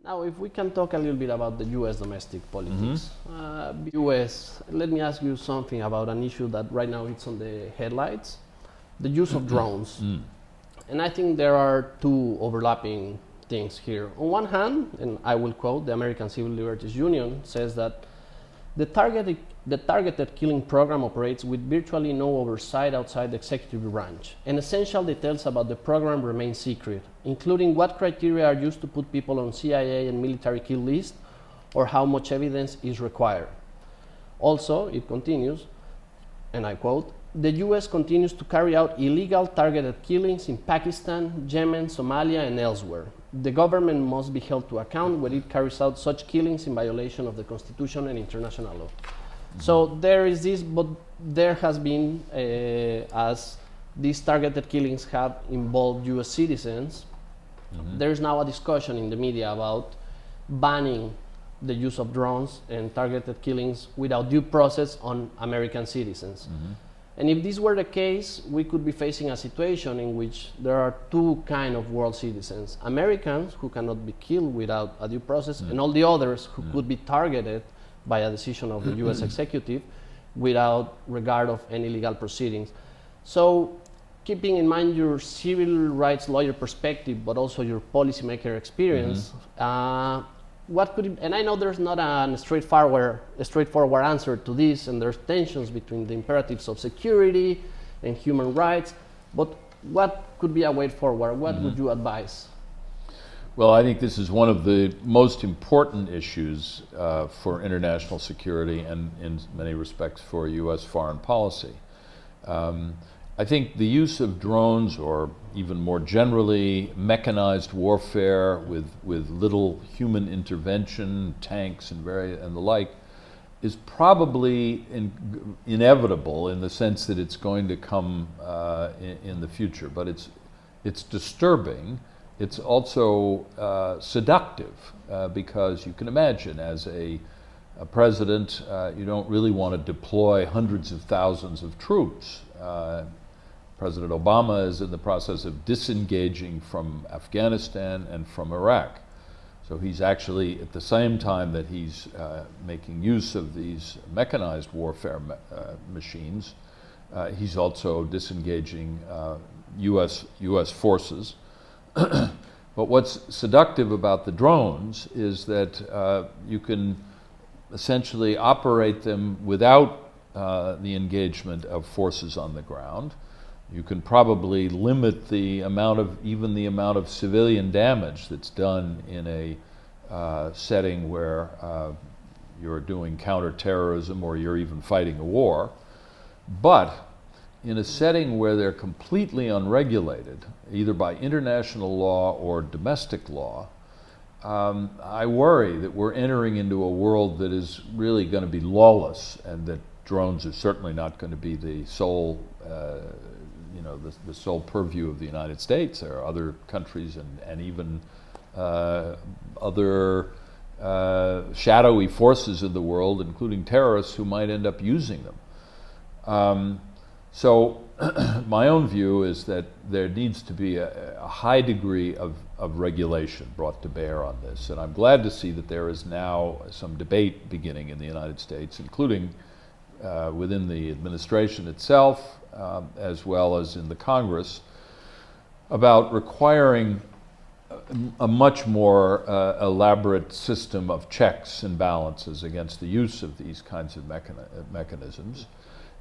Now, if we can talk a little bit about the U.S. domestic politics. U.S., let me ask you something about an issue that right now it's on the headlights, the use of drones. And I think there are two overlapping things here. On one hand, and I will quote, the American Civil Liberties Union says that the targeted killing program operates with virtually no oversight outside the executive branch, and essential details about the program remain secret, including what criteria are used to put people on CIA and military kill lists, or how much evidence is required. Also, it continues, and I quote, the US continues to carry out illegal targeted killings in Pakistan, Yemen, Somalia, and elsewhere. The government must be held to account when it carries out such killings in violation of the Constitution and international law. So there is this, but there has been, as these targeted killings have involved US citizens, there's now a discussion in the media about banning the use of drones and targeted killings without due process on American citizens. And if this were the case, we could be facing a situation in which there are two kinds of world citizens: Americans who cannot be killed without a due process, and all the others who could be targeted by a decision of the US executive without regard of any legal proceedings. So, keeping in mind your civil rights lawyer perspective, but also your policymaker experience, what could it, and I know there's not a straightforward answer to this, and there's tensions between the imperatives of security and human rights, but what could be a way forward? What would you advise? Well, I think this is one of the most important issues for international security and in many respects for US foreign policy. I think the use of drones, or even more generally, mechanized warfare with little human intervention, tanks and the like, is probably inevitable in the sense that it's going to come in the future. But it's disturbing. It's also seductive because you can imagine, as a president, you don't really want to deploy hundreds of thousands of troops. President Obama is in the process of disengaging from Afghanistan and from Iraq. So he's actually, at the same time that he's making use of these mechanized warfare machines, he's also disengaging US forces. But what's seductive about the drones is that you can essentially operate them without the engagement of forces on the ground. You can probably limit the amount of civilian damage that's done in a setting where you're doing counterterrorism or you're even fighting a war. But in a setting where they're completely unregulated, either by international law or domestic law, I worry that we're entering into a world that is really going to be lawless, and that drones are certainly not going to be the sole the sole purview of the United States. There are other countries and even other shadowy forces in the world, including terrorists, who might end up using them. So my own view is that there needs to be a high degree of regulation brought to bear on this. And I'm glad to see that there is now some debate beginning in the United States, including within the administration itself, as well as in the Congress, about requiring a much more elaborate system of checks and balances against the use of these kinds of mechanisms.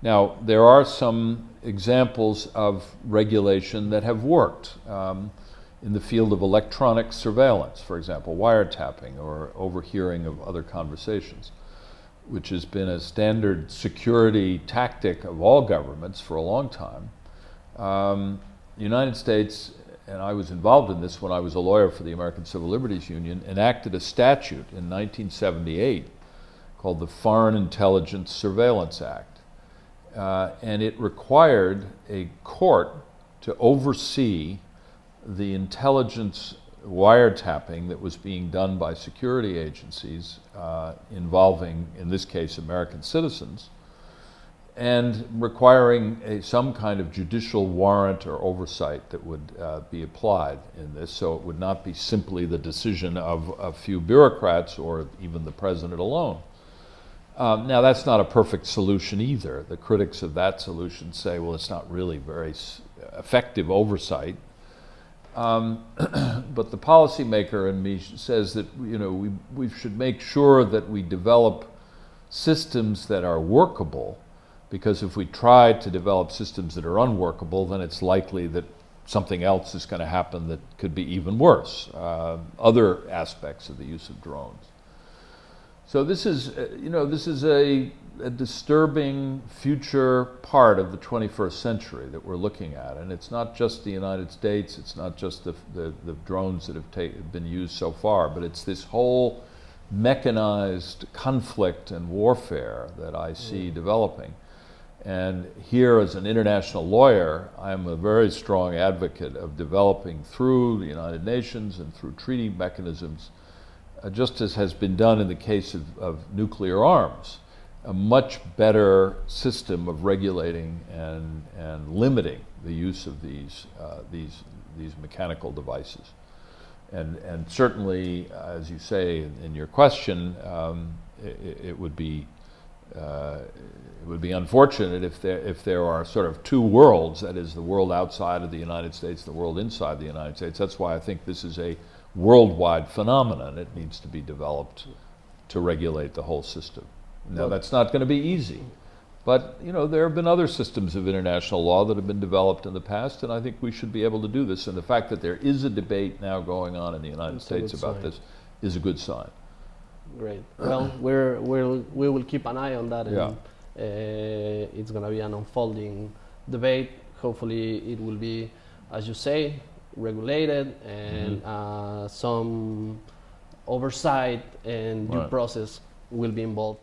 Now, there are some examples of regulation that have worked in the field of electronic surveillance, for example, wiretapping or overhearing of other conversations, which has been a standard security tactic of all governments for a long time. The United States, and I was involved in this when I was a lawyer for the American Civil Liberties Union, enacted a statute in 1978 called the Foreign Intelligence Surveillance Act. And it required a court to oversee the intelligence wiretapping that was being done by security agencies involving, in this case, American citizens, and requiring some kind of judicial warrant or oversight that would be applied in this, so it would not be simply the decision of a few bureaucrats or even the president alone. Now, that's not a perfect solution either. The critics of that solution say, well, it's not really very effective oversight. But the policymaker in me says that we should make sure that we develop systems that are workable, because if we try to develop systems that are unworkable, then it's likely that something else is going to happen that could be even worse, other aspects of the use of drones. So this is, this is a disturbing future part of the 21st century that we're looking at. And it's not just the United States, it's not just the drones that have been used so far, but it's this whole mechanized conflict and warfare that I see developing. And here, as an international lawyer, I'm a very strong advocate of developing through the United Nations and through treaty mechanisms, just as has been done in the case of nuclear arms, a much better system of regulating and limiting the use of these mechanical devices. And certainly, as you say in your question, it would be unfortunate if there are sort of two worlds, that is, the world outside of the United States, the world inside the United States. That's why I think this is a worldwide phenomenon. It needs to be developed to regulate the whole system. Now, that's not going to be easy, but there have been other systems of international law that have been developed in the past, and I think we should be able to do this. And the fact that there is a debate now going on in the United States about this is a good sign. Great. Well, we will keep an eye on that, and Yeah. It's going to be an unfolding debate. Hopefully, it will be, as you say, regulated, and some oversight and due process will be involved.